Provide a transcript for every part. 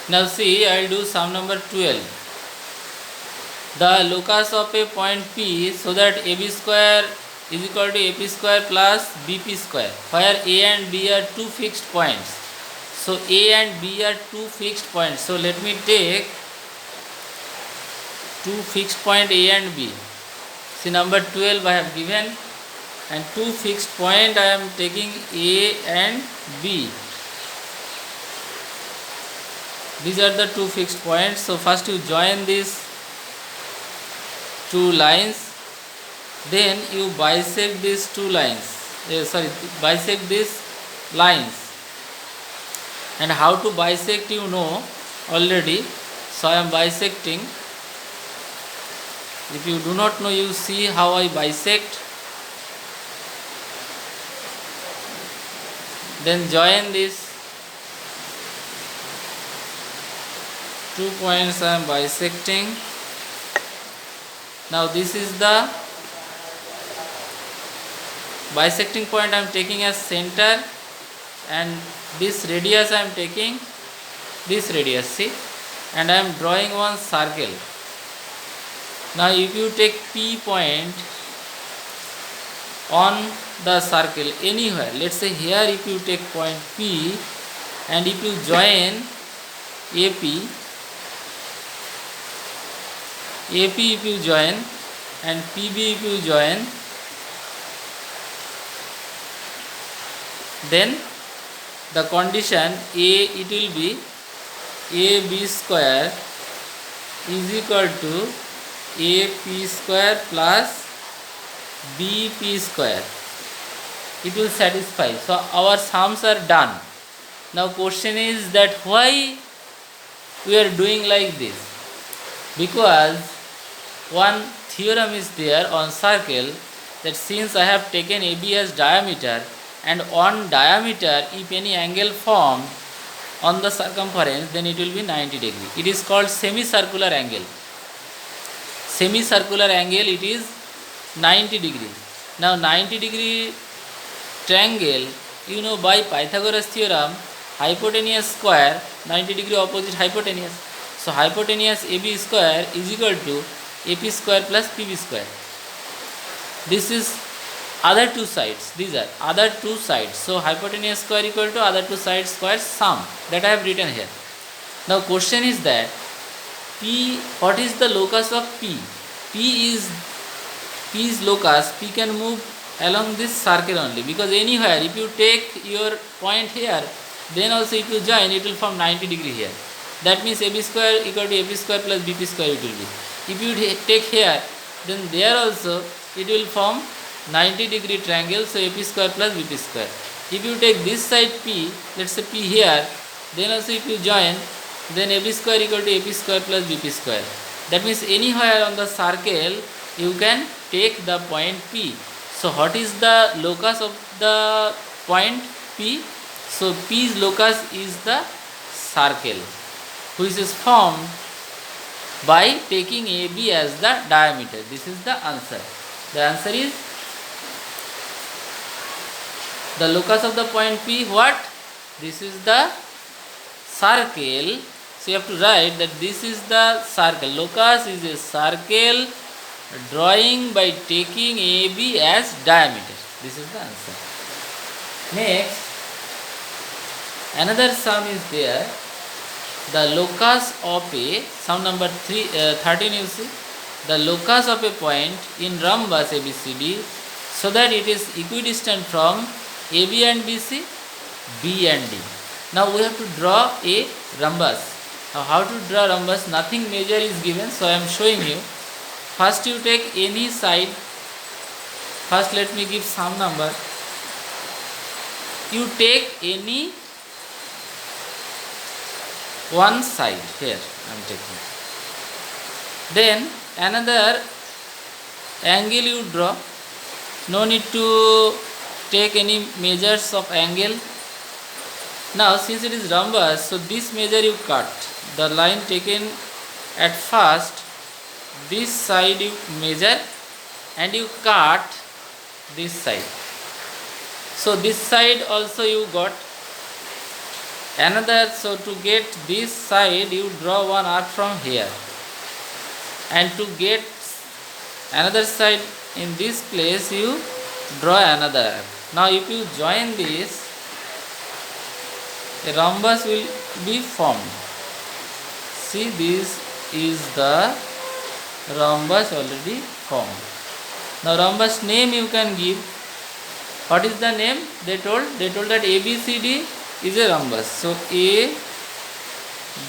Now see, I will do sum number 12. The locus of a point P so that AB square is equal to AP square plus BP square, where A and B are two fixed points. So A and B are two fixed points. So let me take two fixed point A and B. See, number 12 I have given, and two fixed point I am taking A and B. These are the two fixed points. So first you join these two lines, then you bisect these two lines. Bisect these lines. And how to bisect you know already. So I am bisecting. If you do not know, you see how I bisect. Then join these two points I am bisecting. Now this is the bisecting point I am taking as center, and this radius I am taking this radius, see, and I am drawing one circle. Now if you take P point on the circle anywhere, let's say here, if you take point P and if you join AP if you join and PB if you join, then the condition it will be AB square is equal to AP square plus BP square. It will satisfy. So our sums are done. Now question is that why we are doing like this? Because one theorem is there on circle, that since I have taken AB as diameter, and on diameter if any angle formed on the circumference, then it will be 90 degree. It is called semicircular angle. Semicircular angle, it is 90 degree. Now 90 degree triangle, you know, by Pythagoras theorem, hypotenuse square 90 degree opposite hypotenuse. So hypotenuse AB square is equal to AP square plus PB square. This is other two sides. These are other two sides. So hypotenuse square equal to other two sides square sum, that I have written here. Now question is that P, what is the locus of P? P is locus. P can move along this circle only, because anywhere if you take your point here, then also if you join, it will form 90 degree here. That means AB square equal to AP square plus BP square it will be. If you take here, then there also it will form 90 degree triangle, so AP square plus BP square. If you take this side P, let's say P here, then also if you join, then AB square equal to AP square plus BP square. That means anywhere on the circle you can take the point P. So what is the locus of the point P? So P's locus is the circle, which is formed by taking AB as the diameter. This is the answer. The answer is the locus of the point P. What? This is the circle. So you have to write that this is the circle. Locus is a circle drawing by taking AB as diameter. This is the answer. Next, another sum is there. The locus of a, sum number 13 you see, the locus of a point in rhombus ABCD so that it is equidistant from AB and BC, B and D. Now we have to draw a rhombus. Now how to draw rhombus? Nothing major is given, so I am showing you. First you take any side. First let me give some number. You take any one side here I am taking. Then another angle you draw. No need to take any measures of angle. Now since it is rhombus, so this measure you cut. The line taken at first, this side you measure and you cut this side. So this side also you got another. So to get this side you draw one arc from here, and to get another side in this place you draw another arc. Now if you join this, a rhombus will be formed. See, this is the rhombus already formed. Now rhombus name you can give. What is the name? They told that ABCD is a rhombus. So A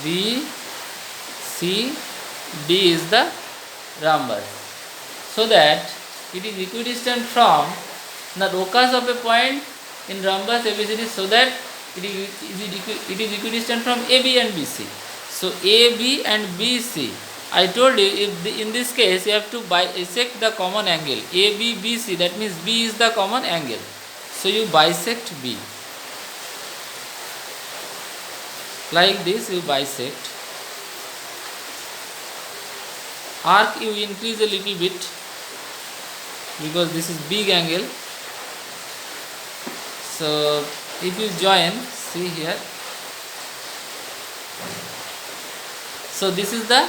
B C D is the rhombus. So that it is equidistant from the locus of a point in rhombus ABCD, so that it is equidistant from AB and BC. So AB and BC, I told you, if in this case you have to bisect the common angle AB BC, that means B is the common angle. So you bisect B. Like this you bisect. Arc you increase a little bit because this is big angle. So if you join, see here. So this is the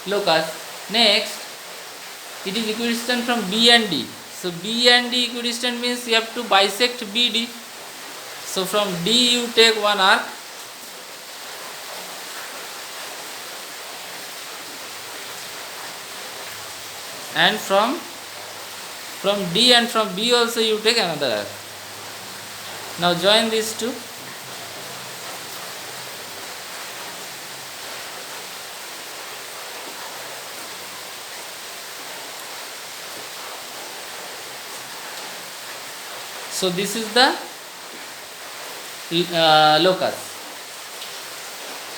locus. Next, it is equidistant from B and D. So B and D equidistant means you have to bisect BD. So from D you take one arc, and from D and from B also you take another arc. Now join these two. So this is the locus.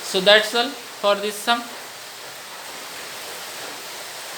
So that's all for this sum.